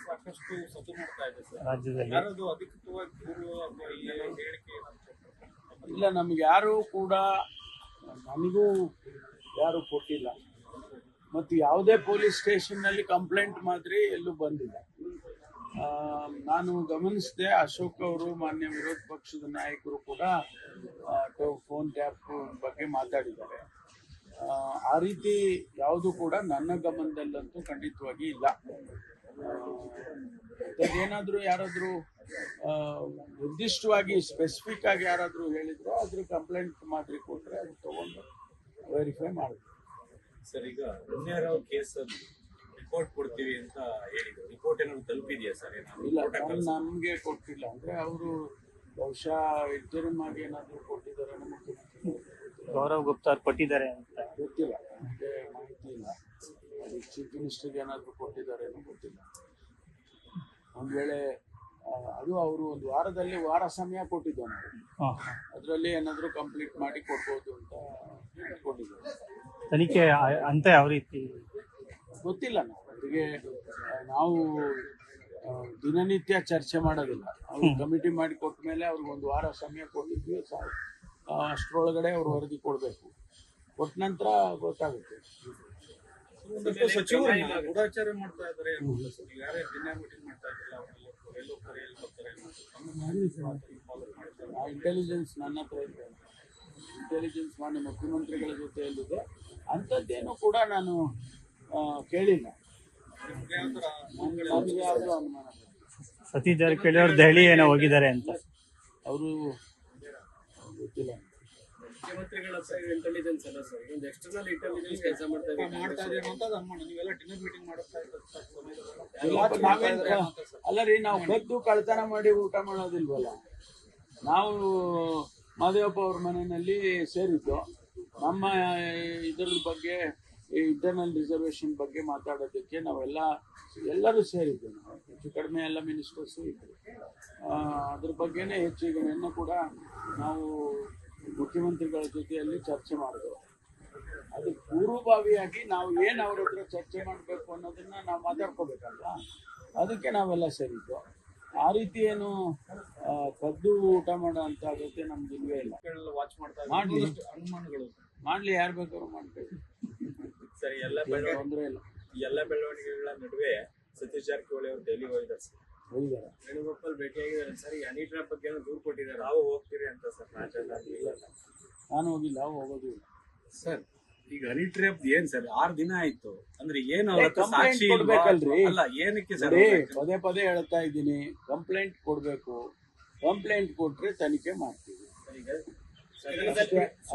ಸಾಕಷ್ಟು ಸದ್ದು ಮಾಡ್ತಾ ಇದೆ ಸರ್ ರಾಜ್ಯದಲ್ಲಿ. ಯಾರದು ಅಧಿಕೃತವಾಗಿ ದೂರು ಅಥವಾ ಹೇಳಿಕೆ ಇಲ್ಲ, ನಮ್ಗೆ ಯಾರು ಕೂಡ, ನನಗೂ ಯಾರು ಕೊಟ್ಟಿಲ್ಲ ಮತ್ತು ಯಾವುದೇ ಪೊಲೀಸ್ ಸ್ಟೇಷನ್ನಲ್ಲಿ ಕಂಪ್ಲೇಂಟ್ ಮಾತ್ರ ಎಲ್ಲೂ ಬಂದಿಲ್ಲ. ನಾನು ಗಮನಿಸಿದೆ, ಅಶೋಕ್ ಅವರು ಮಾನ್ಯ ವಿರೋಧ ಪಕ್ಷದ ನಾಯಕರು ಕೂಡ ಫೋನ್ ಟ್ಯಾಪ್ ಬಗ್ಗೆ ಮಾತಾಡಿದ್ದಾರೆ. ಆ ರೀತಿ ಯಾವುದು ಕೂಡ ನನ್ನ ಗಮನದಲ್ಲಂತೂ ಖಂಡಿತವಾಗಿ ಇಲ್ಲ. ಏನಾದರೂ ಯಾರಾದರೂ ನಿರ್ದಿಷ್ಟವಾಗಿ ಸ್ಪೆಸಿಫಿಕ್ ಆಗಿ ಯಾರಾದರೂ ಹೇಳಿದ್ರೆ ಅದ್ರ ಕಂಪ್ಲೇಂಟ್ ಮಾತ್ರ ಕೊಟ್ಟರೆ ಅದು ತಗೊಂಡು ವೆರಿಫೈ ಮಾಡಬೇಕು. ಸರ್, ಈಗ ರಮ್ಯಾರಾವ್ ಕೇಸ್ ರಿಪೋರ್ಟ್ ಕೊಡ್ತೀವಿ ಅಂತ ಹೇಳಿದ್ರು. ರಿಪೋರ್ಟ್ ಏನಾದ್ರು ತಲುಪಿದೆಯಾ ಸರ್? ಇಲ್ಲ, ನಮಗೆ ಕೊಟ್ಟಿಲ್ಲ. ಅಂದ್ರೆ ಅವರು ಬಹುಶಃ ಇಂಟರಿಮ್ ಆಗಿ ಏನಾದರೂ ಕೊಟ್ಟಿದ್ದಾರೆ, ನಮಗೆ ಗೌರವ್ ಗುಪ್ತಾ ಅವ್ರು ಕೊಟ್ಟಿದ್ದಾರೆ ಅಂತ ಗೊತ್ತಿಲ್ಲ, ನಮಗೆ ಮಾಹಿತಿ ಇಲ್ಲ. ಅದಕ್ಕೆ ಚೀಫ್ ಮಿನಿಸ್ಟರ್ಗೆ ಏನಾದರೂ ಕೊಟ್ಟಿದ್ದಾರೆ ಅನ್ನೋ ಗೊತ್ತಿಲ್ಲ. ಒಂದು ವೇಳೆ ಅದು ಅವರು ಒಂದು ವಾರ ಸಮಯ ಕೊಟ್ಟಿದ್ದಾನೆ, ಅದರಲ್ಲಿ ಏನಾದರೂ ಕಂಪ್ಲೀಟ್ ಮಾಡಿ ಕೊಡ್ಬೋದು ಅಂತ ಇಟ್ಕೊಂಡಿದ್ದಾರೆ. ತನಿಖೆ ಅಂತ ಯಾವ ರೀತಿ ಗೊತ್ತಿಲ್ಲ. ನಾವು ದಿನನಿತ್ಯ ಚರ್ಚೆ ಮಾಡೋದಿಲ್ಲ. ಅವ್ರು ಕಮಿಟಿ ಮಾಡಿ ಕೊಟ್ಟ ಮೇಲೆ ಅವ್ರಿಗೆ ಒಂದು ವಾರ ಸಮಯ ಕೊಟ್ಟಿದ್ವಿ. ಅಷ್ಟರೊಳಗಡೆ ಅವ್ರು ವರದಿ ಕೊಡಬೇಕು. ಕೊಟ್ಟ ನಂತರ ಗೊತ್ತಾಗುತ್ತೆ. ಸಚಿವರನ್ನ ಗೂಢಾಚಾರ ಮಾಡ್ತಾ ಇದ್ದಾರೆ, ಯಾರೇ ದಿನ ಮೀಟಿಂಗ್ ಮಾಡ್ತಾ ಇದ್ದಿಲ್ಲ, ಇಂಟೆಲಿಜೆನ್ಸ್ ನನ್ನ ಹತ್ರ ಇದೆ. ಇಂಟೆಲಿಜೆನ್ಸ್ ಮಾನ್ಯ ಮುಖ್ಯಮಂತ್ರಿಗಳ ಜೊತೆಯಲ್ಲಿದೆ. ಅಂಥದ್ದೇನೂ ಕೂಡ ನಾನು ಕೇಳಿಲ್ಲ. ಯಾವುದು ಅನುಮಾನ. ಸತೀಶ್ ಜಾರಕಿಹೊಳಿ ಅವರು ದೆಹಲಿ ಏನೋ ಹೋಗಿದ್ದಾರೆ ಅಂತ ಅವರು ಗೊತ್ತಿಲ್ಲ. ಮುಖ್ಯಮಂತ್ರಿಗಳ ಇಂಟೆಲಿಜೆನ್ಸ್ ಅಲ್ಲ ಸರ್, ಒಂದು ಎಕ್ಸ್ಟರ್ನಲ್ ಇಂಟೆಲಿಜೆನ್ಸ್ ಕೆಲಸ ಮಾಡ್ತಾ ಇದ್ದೀರಿ ಅಂತ ಅನುಮಾನ. ನೀವೆಲ್ಲ ಡಿನ್ನರ್ ಮೀಟಿಂಗ್ ಮಾಡುತ್ತಾ ಅಲ್ಲ ರೀ, ನಾವು ಕದ್ದು ಕಳ್ತನ ಮಾಡಿ ಊಟ ಮಾಡೋದಿಲ್ವಲ್ಲ. ನಾವು ಮಾದೇವಪ್ಪ ಅವ್ರ ಮನೆಯಲ್ಲಿ ಸೇರಿದ್ದು. ನಮ್ಮ ಇದರ ಬಗ್ಗೆ, ಇಂಟರ್ನಲ್ ರಿಸರ್ವೇಷನ್ ಬಗ್ಗೆ ಮಾತಾಡೋದಕ್ಕೆ ಎಲ್ಲರೂ ಸೇರಿದ್ದು. ನಾವು ಹೆಚ್ಚು ಕಡಿಮೆ ಎಲ್ಲ ಮಿನಿಸ್ಟರ್ಸು ಇದ್ದರು. ಅದ್ರ ಬಗ್ಗೆನೇ ಹೆಚ್ಚಿಗೆ ನಿನ್ನೆ ಕೂಡ ನಾವು ಮುಖ್ಯಮಂತ್ರಿಗಳ ಜೊತೆಯಲ್ಲಿ ಚರ್ಚೆ ಮಾಡಿದೆವು. ಅದಕ್ಕೆ ಪೂರ್ವಭಾವಿಯಾಗಿ ನಾವು ಏನು ಅವ್ರ ಹತ್ರ ಚರ್ಚೆ ಮಾಡಬೇಕು ಅನ್ನೋದನ್ನ ನಾವು ಮಾತಾಡ್ಕೋಬೇಕಲ್ವಾ, ಅದಕ್ಕೆ ನಾವೆಲ್ಲ ಸೇರಿದ್ದು. ಆ ರೀತಿ ಏನು ಕದ್ದು ಊಟ ಮಾಡೋ ಅಂತ ಅಗತ್ಯ ನಮ್ದು ಇಲ್ವೇ ಇಲ್ಲ. ವಾಚ್ ಮಾಡ್ತಾ ಮಾಡಲಿ, ಅನುಮಾನಗಳು ಮಾಡಲಿ, ಯಾರು ಬೇಕಾದ್ರೂ ಮಾಡ್ಬೇಕು. ಸರಿ, ತೊಂದರೆ ಇಲ್ಲ. ಎಲ್ಲ ಬೆಳವಣಿಗೆಗಳ ನಡುವೆ ಸತೀಶ್ ಜಾರಕಿಹೊಳಿ ಅವರು ದೆಹಲಿ ಹೋಗಿದ್ದಾರೆ ಸರ್. ಹೋಗಿದ್ದಾರೆ, ವೇಣುಗೋಪಾಲ್ ಭೇಟಿಯಾಗಿದ್ದಾರೆ ಸರ್. ಹನಿ ಟ್ರ್ಯಾಪ್ ಬಗ್ಗೆ ದೂರು ಕೊಟ್ಟಿದ್ದಾರೆ. ನಾವು ಹೋಗ್ತೀರಿ ಅಂತ ಸರ್ ರಾಜ್ಯದಲ್ಲಿ? ನಾನು ಹೋಗಿಲ್ಲ, ಹೋಗೋದು ಇಲ್ಲ ಸರ್. ಈಗ ಹನಿ ಟ್ರ್ಯಾಪ್ ಏನ್ ಸರ್? 6 ದಿನ ಆಯ್ತು ಅಂದ್ರೆ ಏನು ಸಾಕ್ಷಿ ಕೊಡ್ಬೇಕಲ್ರಿ? ಅಲ್ಲ, ಏನಕ್ಕೆ ಸರ್? ಪದೇ ಪದೇ ಹೇಳ್ತಾ ಇದ್ದೀನಿ, ಕಂಪ್ಲೇಂಟ್ ಕೊಡ್ಬೇಕು. ಕಂಪ್ಲೇಂಟ್ ಕೊಟ್ರೆ ತನಿಖೆ ಮಾಡ್ತೀವಿ.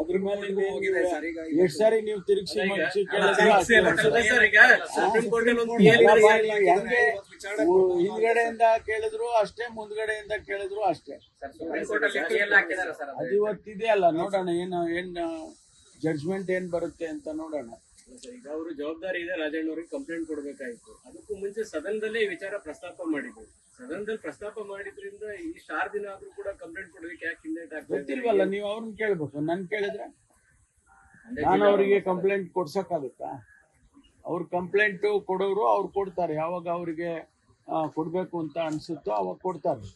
ಅದ್ರ ಮೇಲೆ ಎಷ್ಟು ಸಾರಿ ನೀವು ತಿರುಗಿಸಿ ಹಿಂದ್ಗಡೆಯಿಂದ ಕೇಳಿದ್ರು ಅಷ್ಟೇ, ಮುಂದ್ಗಡೆಯಿಂದ ಕೇಳಿದ್ರು ಅಷ್ಟೇ. ಅದು ಇವತ್ತಿದೆ ಅಲ್ಲ, ನೋಡೋಣ ಏನು ಜಡ್ಜ್ಮೆಂಟ್ ಏನ್ ಬರುತ್ತೆ ಅಂತ ನೋಡೋಣ. ಈಗ ಅವರು ಜವಾಬ್ದಾರಿ ಇದೆ, ರಾಜಣ್ಣ ಅವ್ರಿಗೆ ಕಂಪ್ಲೇಂಟ್ ಕೊಡ್ಬೇಕಾಯ್ತು. ಅದಕ್ಕೂ ಮುಂಚೆ ಸದನದಲ್ಲೇ ಈ ವಿಚಾರ ಪ್ರಸ್ತಾಪ ಮಾಡಿದ್ರು. ಸದನದಲ್ಲಿ ಪ್ರಸ್ತಾಪ ಮಾಡಿದ್ರಿಂದ ಇಷ್ಟು 6 ದಿನ ಆದ್ರೂ ಕೂಡ ಕಂಪ್ಲೇಂಟ್ ಕೊಡೋದಕ್ಕೆ ಯಾಕೆ ಹಿಂದೇಟ್ ಆಗ್ತದೆ ಗೊತ್ತಿಲ್ವಲ್ಲ. ನೀವು ಅವ್ರನ್ನ ಕೇಳ್ಬೇಕು, ನನ್ ಕೇಳಿದ್ರೆ ನಾನು ಅವರಿಗೆ ಕಂಪ್ಲೇಂಟ್ ಕೊಡ್ಸಕ್ಕಾಗುತ್ತಾ? ಅವ್ರ ಕಂಪ್ಲೇಂಟ್ ಕೊಡೋರು ಅವ್ರು ಕೊಡ್ತಾರೆ. ಯಾವಾಗ ಅವ್ರಿಗೆ ಕೊಡ್ಬೇಕು ಅಂತ ಅನ್ಸುತ್ತೋ ಅವಾಗ ಕೊಡ್ತಾರೆ.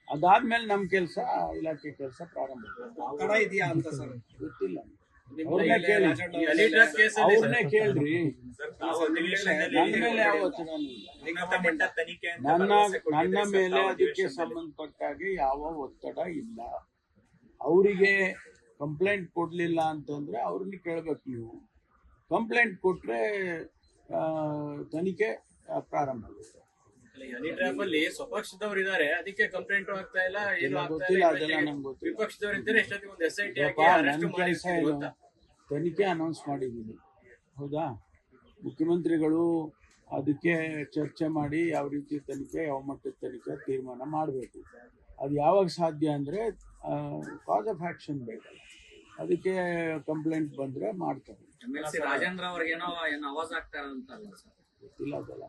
ಅದಾದ್ಮೇಲೆ ನಮ್ ಕೆಲಸ, ಇಲಾಖೆ ಕೆಲಸ ಪ್ರಾರಂಭ. ಗೊತ್ತಿಲ್ಲ, ಅವ್ರನ್ನೇ ಕೇಳ್ರಿ. ನನ್ನ ಮೇಲೆ ಅದಕ್ಕೆ ಸಂಬಂಧಪಟ್ಟಾಗಿ ಯಾವ ಒತ್ತಡ ಇಲ್ಲ. ಅವರಿಗೆ ಕಂಪ್ಲೇಂಟ್ ಕೊಡ್ಲಿಲ್ಲ ಅಂತಂದ್ರೆ ಅವ್ರನ್ನ ಕೇಳ್ಬೇಕು. ನೀವು ಕಂಪ್ಲೇಂಟ್ ಕೊಟ್ರೆ ತನಿಖೆ ಪ್ರಾರಂಭ ಆಗುತ್ತೆ. ಹನಿ ಟ್ರ್ಯಾಪ್ ಅಲ್ಲಿ ಸ್ವಪಕ್ಷದವ್ರು ಇದಾರೆ, ಅದಕ್ಕೆ ಕಂಪ್ಲೇಂಟ್ ಆಗ್ತಾ ಇಲ್ಲ, ಏನು ಗೊತ್ತಿಲ್ಲ, ಅದೆಲ್ಲ ನಂಗೆ ಗೊತ್ತಿಲ್ಲ. ವಿಪಕ್ಷದವ್ರು ಇದ್ದಾರೆ. ಎಷ್ಟೊತ್ತಿಗೆ ಒಂದು SIT ನನ್ನ ಕೆಲಸ ಏನು, ತನಿಖೆ ಅನೌನ್ಸ್ ಮಾಡಿದ್ದೀನಿ. ಹೌದಾ, ಮುಖ್ಯಮಂತ್ರಿಗಳು ಅದಕ್ಕೆ ಚರ್ಚೆ ಮಾಡಿ ಯಾವ ರೀತಿ ತನಿಖೆ, ಯಾವ ಮಟ್ಟದ ತನಿಖೆ ತೀರ್ಮಾನ ಮಾಡಬೇಕು. ಅದು ಯಾವಾಗ ಸಾಧ್ಯ ಅಂದರೆ ಕಾಸ್ ಆಫ್ ಆ್ಯಕ್ಷನ್ ಬೇಕಲ್ಲ, ಅದಕ್ಕೆ ಕಂಪ್ಲೇಂಟ್ ಬಂದರೆ ಮಾಡ್ತಾರೆ. ರಾಜೇಂದ್ರ ಅವ್ರಿಗೇನೋ ಆವಾಜ್ ಆಗ್ತಾರಂತಲ್ಲ ಸರ್? ಗೊತ್ತಿಲ್ಲ ಅದೆಲ್ಲ.